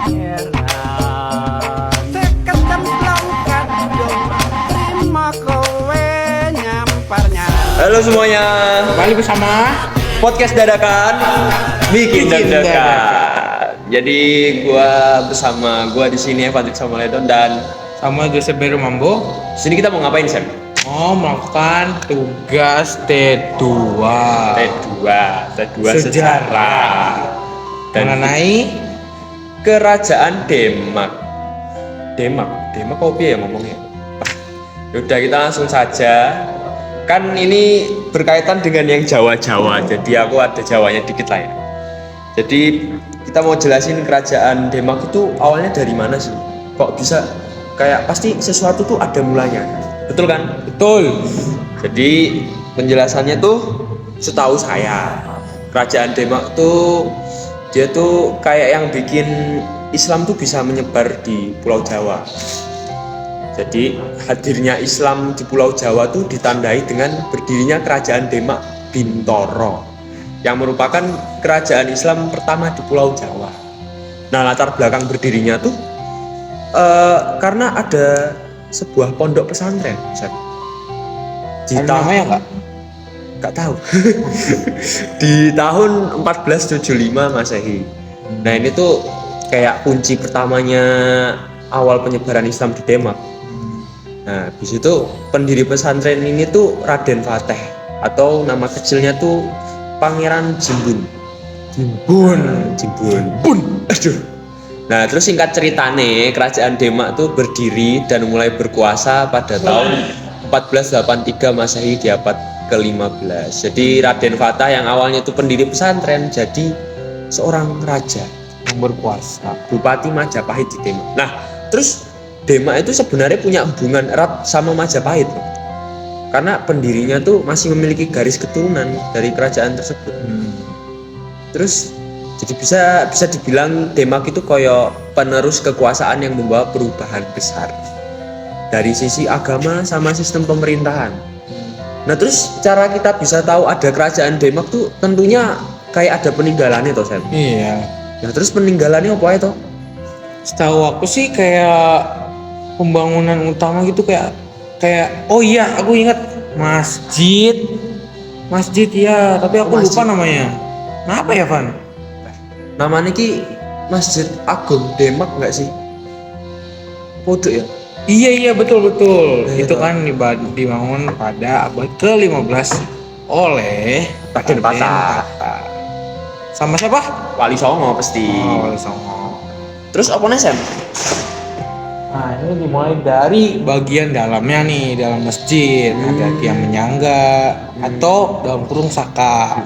Halo semuanya, kembali bersama podcast dadakan bikin dadakan. Jadi gua di sini Patrick Samaledon dan sama Joseph Beru Mambo. sini kita mau ngapain, Sam? Mau melakukan tugas T2 T2 sejarah dan mengenai kerajaan Demak kopi ya ngomongnya. Yaudah kita langsung saja. Kan ini berkaitan dengan yang Jawa-Jawa, jadi aku ada Jawanya dikit lah ya. Jadi kita mau jelasin kerajaan Demak itu awalnya dari mana sih? Kok bisa kayak pasti sesuatu tuh ada mulanya, betul kan? betul. Jadi penjelasannya tuh setahu saya kerajaan Demak tuh dia tuh kayak yang bikin Islam tuh bisa menyebar di Pulau Jawa. Jadi hadirnya Islam di Pulau Jawa tuh ditandai dengan berdirinya kerajaan Demak Bintoro yang merupakan kerajaan Islam pertama di Pulau Jawa. Nah, latar belakang berdirinya tuh karena ada sebuah pondok pesantren, Ustaz. Namanya enggak? Nggak tahu. Di tahun 1475 Masehi. Nah, ini tuh kayak kunci pertamanya awal penyebaran Islam di Demak. Nah, di situ pendiri pesantren ini tuh Raden Fateh atau nama kecilnya tuh Pangeran Jimbun. Aduh. Nah, terus singkat ceritane kerajaan Demak tuh berdiri dan mulai berkuasa pada tahun 1483 Masehi di abad ke-15. Jadi Raden Fatah yang awalnya itu pendiri pesantren jadi seorang raja Yang berkuasa. Bupati Majapahit di Demak. Nah, terus Demak itu sebenarnya punya hubungan erat sama Majapahit, karena pendirinya tuh masih memiliki garis keturunan dari kerajaan tersebut. Terus jadi bisa dibilang Demak itu koyo penerus kekuasaan yang membawa perubahan besar dari sisi agama sama sistem pemerintahan. Nah, terus cara kita bisa tahu ada kerajaan Demak tuh tentunya kayak ada peninggalannya toh, Sam. Iya. Nah, terus peninggalannya apa itu? Setahu aku sih kayak pembangunan utama gitu kayak oh iya aku ingat masjid ya, tapi aku lupa namanya. Nah, apa ya, Van? Namanya ki Masjid Agung Demak nggak sih? Podo ya? Iya betul. Nah, itu kan dibangun pada abad ke-15 oleh Raden Fatah. Sama siapa? Wali Songo pasti. Wali Songo. Terus apa nih, Sam? Nah, ini dimulai dari bagian dalamnya nih, dalam masjid. Ada tiang menyangga atau dalam kurung saka.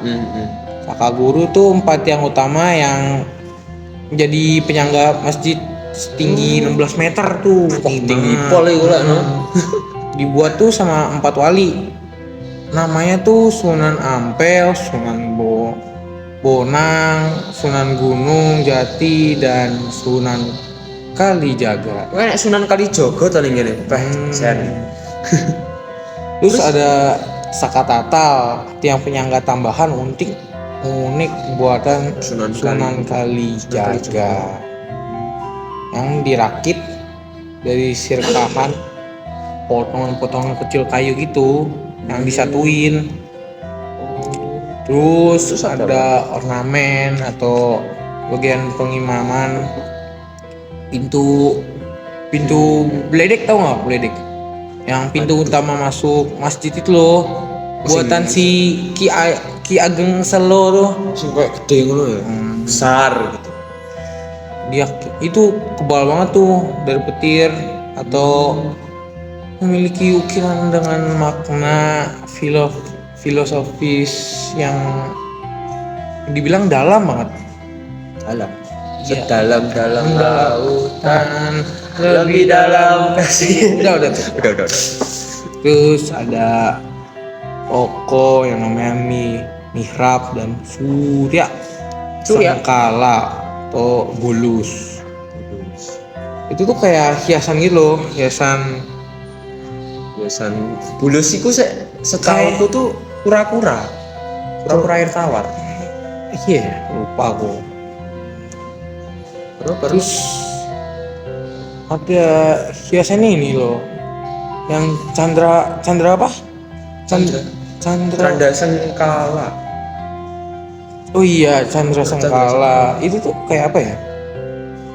Saka guru tuh 4 tiang utama yang menjadi penyangga masjid setinggi 16 meter tuh. Tinggi pol itu lah, no? Dibuat tuh sama 4 wali. Namanya tuh Sunan Ampel, Sunan Bonang, Sunan Gunung Jati, dan Sunan Kalijaga. Kayak Sunan Kalijogo tadi ngene. Terus ada Saka Tatal, tiang penyangga tambahan unik buatan Sunan Kalijaga yang dirakit dari sirkahan potongan-potongan kecil kayu gitu yang disatuin. Terus ada ornamen atau bagian pengimaman pintu beledek, tau nggak beledek? Yang pintu utama masuk masjid itu loh, buatan si Ki Ageng Selo tuh, Sing kayak gede ngono ya. Besar gitu. dia itu kebal banget tuh dari petir atau memiliki ukiran dengan makna filosofis yang dibilang dalam banget. Dalam. Iya. Sedalam-dalam lautan, lebih dalam kasih. Udah. Terus ada toko yang namanya mihrab dan surya sangkala atau bulus. Itu tuh kayak hiasan gitu loh, hiasan bulus iku setahu aku tuh kura-kura air tawar. Iya, lupa aku. Terus ada hiasannya ini loh, yang Chandra apa? Chandra Chandra. Sengkala. Oh iya, Chandra Sengkala. Itu tuh kayak apa ya?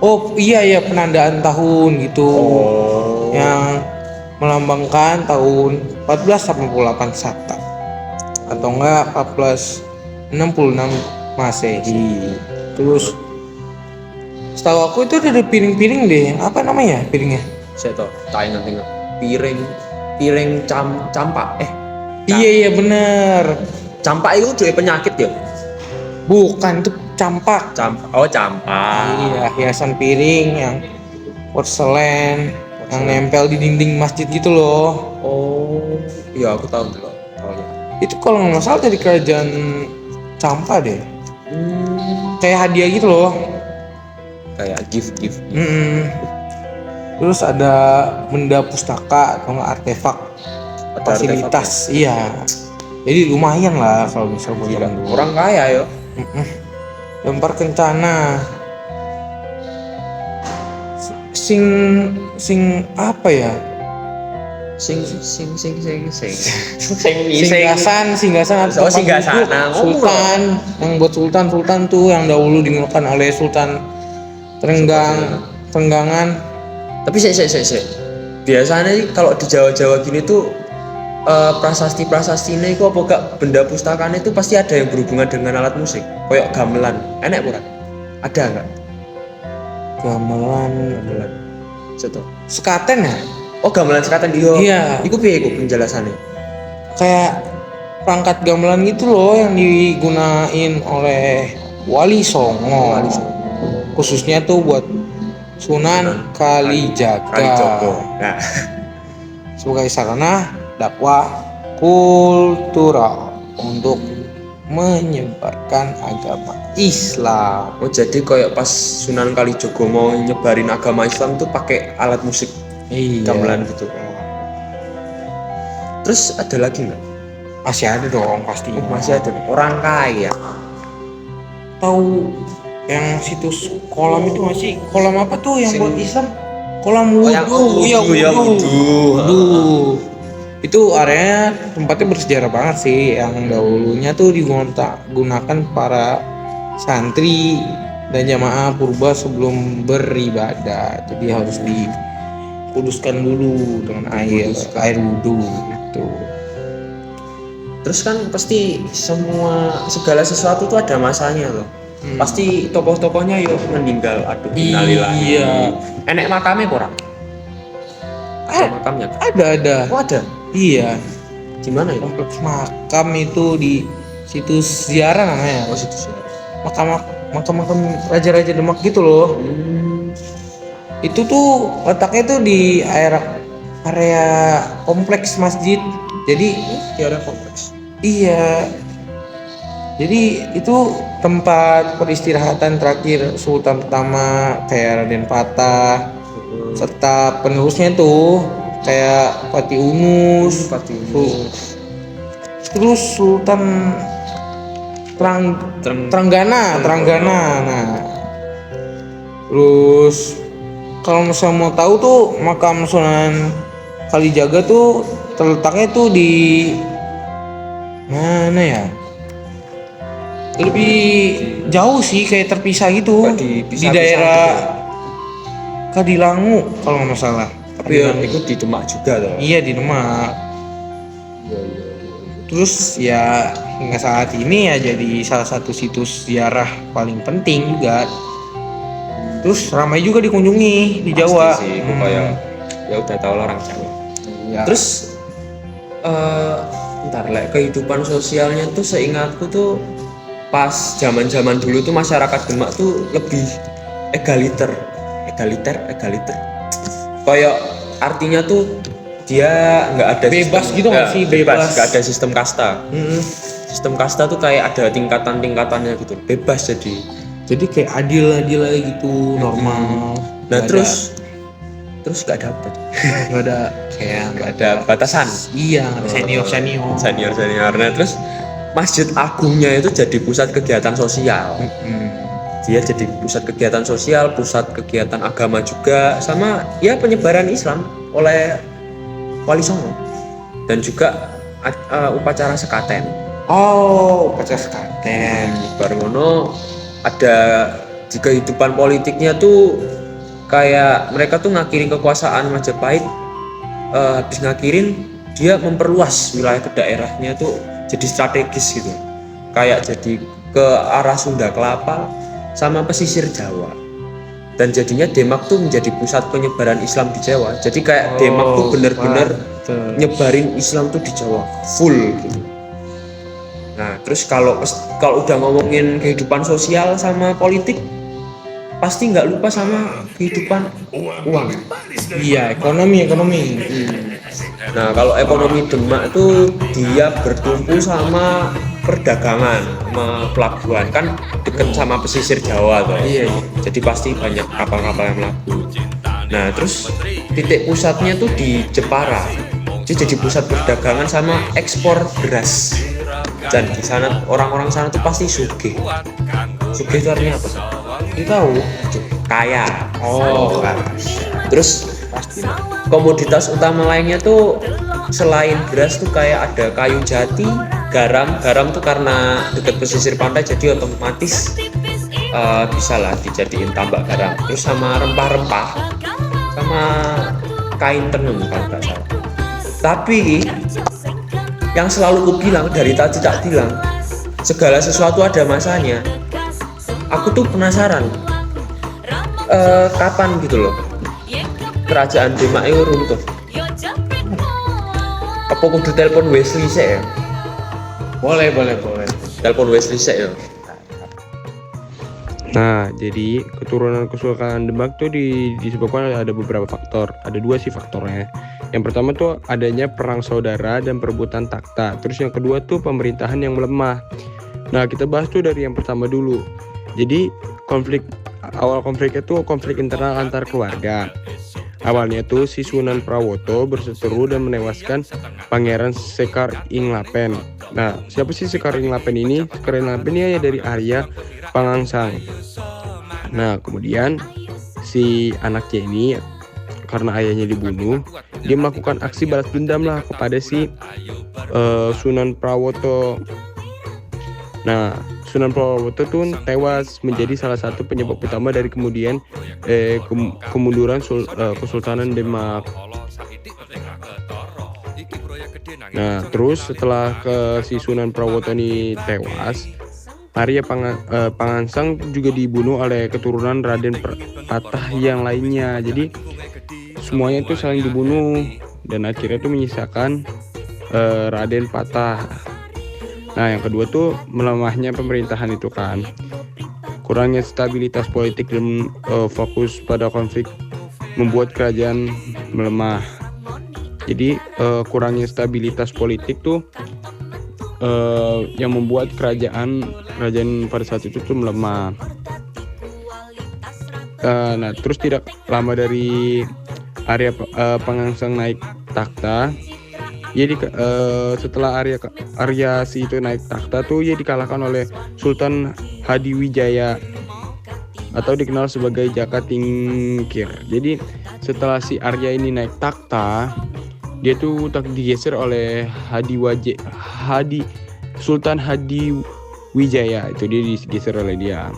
Oh iya penandaan tahun gitu. Oh. Yang melambangkan tahun 1488 Saka atau enggak 1466 Masehi. Terus setahu aku itu ada piring-piring deh. Apa namanya piringnya? Saya tahu, tak ingat piring campak. Iya bener. Campak itu juga penyakit ya? Bukan, itu campak. Campak. Iya, hiasan piring yang porselen yang nempel di dinding masjid gitu loh. Oh, iya aku tahu dulu. Itu kalau nggak salah dari kerajaan Campa deh. Kayak hadiah gitu loh. Kayak gift. Terus ada benda pustaka atau nggak artefak fasilitas. Iya. Jadi lumayan lah kalau misal buat zaman dulu. Orang kaya yo. Lempar kencana. Sing apa ya? Singgasan atau singgasana. Sultan yang buat sultan tuh yang dahulu digunakan oleh Sultan Trenggangan. Tapi saya biasanya sih kalau di Jawa gini tuh prasasti ini kok apa gak benda pustakanya itu pasti ada yang berhubungan dengan alat musik kayak gamelan. Enak bukan? Ada nggak? Gamelan. Sekaten ya? Oh gamelan sekaten iya. Iku piye iku penjelasannya? Kayak perangkat gamelan gitu loh yang digunain oleh Wali Songo. Khususnya tuh buat Sunan Kalijaga. Nah, sebagai sarana dakwah kultural untuk menyebarkan agama Islam. Oh jadi kayak pas Sunan Kalijaga mau nyebarin agama Islam tuh pakai alat musik gamelan gitu. Terus ada lagi nggak? Masih ada dong pasti. Masih ada. Orang kaya. Tahu yang situs kolam itu masih kolam apa tuh yang buat Islam? Kolam wudu. Wudu. Itu area tempatnya bersejarah banget sih, yang dahulunya tuh digunakan para santri dan jamaah purba sebelum beribadah. Jadi harus dikuduskan dulu dengan air wudu gitu. Terus kan pasti segala sesuatu tuh ada masanya loh. Pasti tokoh-tokohnya yuk meninggal, aduh innalillahi. Iya. Enek makamnya kurang? Ada makamnya? Ada. Oh ada? Iya. Gimana ya? Kompleks makam itu di situs ziarah namanya. Oh situs ziarah. Makam raja-raja Demak gitu loh. Itu tuh letaknya tuh di area kompleks masjid. Jadi di area kompleks. Iya. Jadi itu tempat peristirahatan terakhir Sultan pertama kayak Raden Patah, serta penerusnya tuh kayak Pati Ungus. Terus Sultan Trenggana. Nah, terus kalau misalnya mau tahu tuh makam Sunan Kalijaga tuh terletaknya tuh di mana ya? Lebih jauh sih, kayak terpisah gitu di daerah Kadilangu kalau nggak salah. Tapi ya itu di Demak juga loh. Iya di Demak. Terus ya hingga saat ini ya jadi salah satu situs ziarah paling penting juga. Terus ramai juga dikunjungi di Jawa. Pasti sih, kayak ya udah tahu lah orang Jawa. Ya. Terus kehidupan sosialnya tuh seingatku tuh pas zaman dulu tuh masyarakat Demak tuh lebih egaliter. Kayak artinya tuh dia nggak ada bebas sistem, gitu nggak sih? Bebas, nggak ada sistem kasta. Sistem kasta tuh kayak ada tingkatannya gitu. Bebas jadi kayak adil gitu, normal. Nah terus nggak ada kayak nggak ada batasan. Iya, senior. Nah terus Masjid Agungnya itu jadi pusat kegiatan sosial. dia jadi pusat kegiatan sosial, pusat kegiatan agama juga, sama ya penyebaran Islam oleh Wali Songo, dan juga upacara sekaten. Oh, upacara sekaten. Bareng ngono ada di kehidupan politiknya tuh kayak mereka tuh ngakhiri kekuasaan Majapahit, habis ngakhirin dia memperluas wilayah ke daerahnya tuh jadi strategis gitu, kayak jadi ke arah Sunda Kelapa sama pesisir Jawa, dan jadinya Demak tuh menjadi pusat penyebaran Islam di Jawa. Jadi kayak Demak tuh bener-bener nyebarin Islam tuh di Jawa full gitu. Nah terus kalau udah ngomongin kehidupan sosial sama politik, pasti nggak lupa sama kehidupan uang. Iya, ekonomi. Nah kalau ekonomi Demak itu dia bertumpu sama perdagangan, sama pelabuhan, kan deket sama pesisir Jawa tuh. Iya. Jadi pasti banyak kapal-kapal yang melabuh. Nah terus titik pusatnya tuh di Jepara. Dia jadi pusat perdagangan sama ekspor beras. Dan di sana orang-orang sana tuh pasti sugih. Sugih itu artinya apa? Kita tahu. Kaya. Oh, Terus komoditas utama lainnya tuh selain beras tuh kayak ada kayu jati, garam tuh karena dekat pesisir pantai jadi otomatis bisa lah dijadiin tambak garam. Terus sama rempah-rempah, sama kain tenun kalau nggak salah. Tapi yang selalu ku bilang dari tadi tak bilang, segala sesuatu ada masanya. Aku tuh penasaran kapan gitu loh kerajaan Demak itu runtuh. Apa kudu telepon Wesley sih ya? boleh. Telepon Wesley sih ya. Nah, jadi keturunan Kesultanan Demak tuh disebabkan ada beberapa faktor. Ada 2 sih faktornya. Yang pertama tuh adanya perang saudara dan perebutan takhta. Terus yang kedua tuh pemerintahan yang melemah. Nah, kita bahas tuh dari yang pertama dulu. Jadi awal konfliknya tuh konflik internal antar keluarga. Awalnya tuh si Sunan Prawoto berseteru dan menewaskan Pangeran Sekar Inglapen. Nah, siapa sih Sekar Inglapen ini? Sekar Inglapen ini dari Arya Pangangsang. Nah, kemudian si anaknya ini karena ayahnya dibunuh, dia melakukan aksi balas dendam lah kepada si Sunan Prawoto. Nah, Sunan Prawoto tuh tewas menjadi salah satu penyebab utama dari kemunduran Kesultanan Demak. Nah, terus setelah si Sunan Prawoto ini tewas, Arya Pangangsang juga dibunuh oleh keturunan Raden Patah yang lainnya. Jadi semuanya itu saling dibunuh dan akhirnya itu menyisakan Raden Patah. Nah, yang kedua tuh melemahnya pemerintahan itu kan, kurangnya stabilitas politik dan fokus pada konflik membuat kerajaan melemah. Jadi kurangnya stabilitas politik tuh yang membuat kerajaan pada saat itu tuh melemah. Nah, terus tidak lama dari Arya Pangangsang naik takhta, jadi setelah Arya si itu naik takhta tuh dia dikalahkan oleh Sultan Hadiwijaya atau dikenal sebagai Jaka Tingkir. Jadi setelah si Arya ini naik takhta, dia tuh digeser oleh Sultan Hadiwijaya, itu dia digeser oleh dia.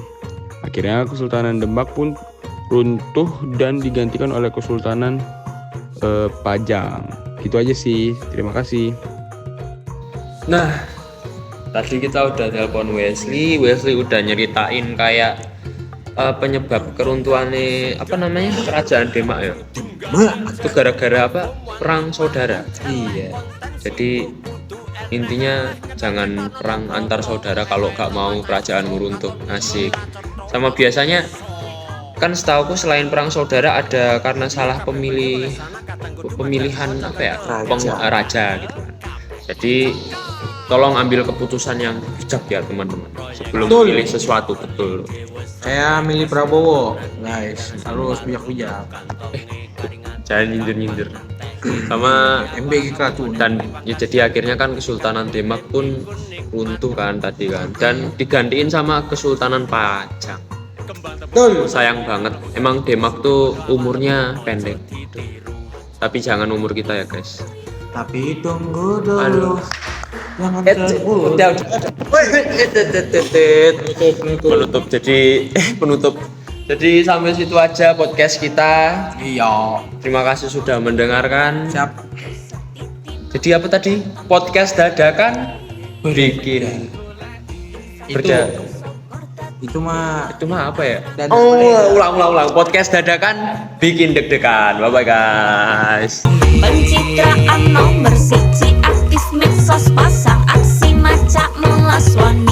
Akhirnya Kesultanan Demak pun runtuh dan digantikan oleh Kesultanan Pajang. Gitu aja sih, terima kasih. Nah, tadi kita udah telepon Wesley udah nyeritain kayak penyebab keruntuhannya kerajaan Demak ya. Itu gara-gara apa? Perang saudara. Iya. Jadi intinya jangan perang antar saudara kalau gak mau kerajaan runtuh. Asik. Sama biasanya kan setauku selain perang saudara ada karena salah pemilihan raja gitu. Jadi tolong ambil keputusan yang bijak ya teman-teman sebelum memilih sesuatu. Betul. Kayak milih Prabowo, guys, harus bijak-bijak. Jangan nyindir-nyindir. Sama MBG Kratun. dan ya jadi akhirnya kan Kesultanan Demak pun runtuh kan tadi kan, dan digantiin sama Kesultanan Pajang. Betul. Sayang banget. Emang Demak tuh umurnya pendek. Tapi jangan umur kita ya guys. Tapi tunggu dulu. Aduh. Jangan Udah. Penutup. Penutup. Jadi sampai situ aja podcast kita. Iya. Terima kasih sudah mendengarkan. Siap. Jadi apa tadi? Podcast dadakan bikin. Itu mah Itu mah apa ya? Dadakan. Ulang. Podcast dadakan bikin deg-degan. Bye bye guys. Pencitraan nomor siji aktif medsos pasang aksi macak melas wani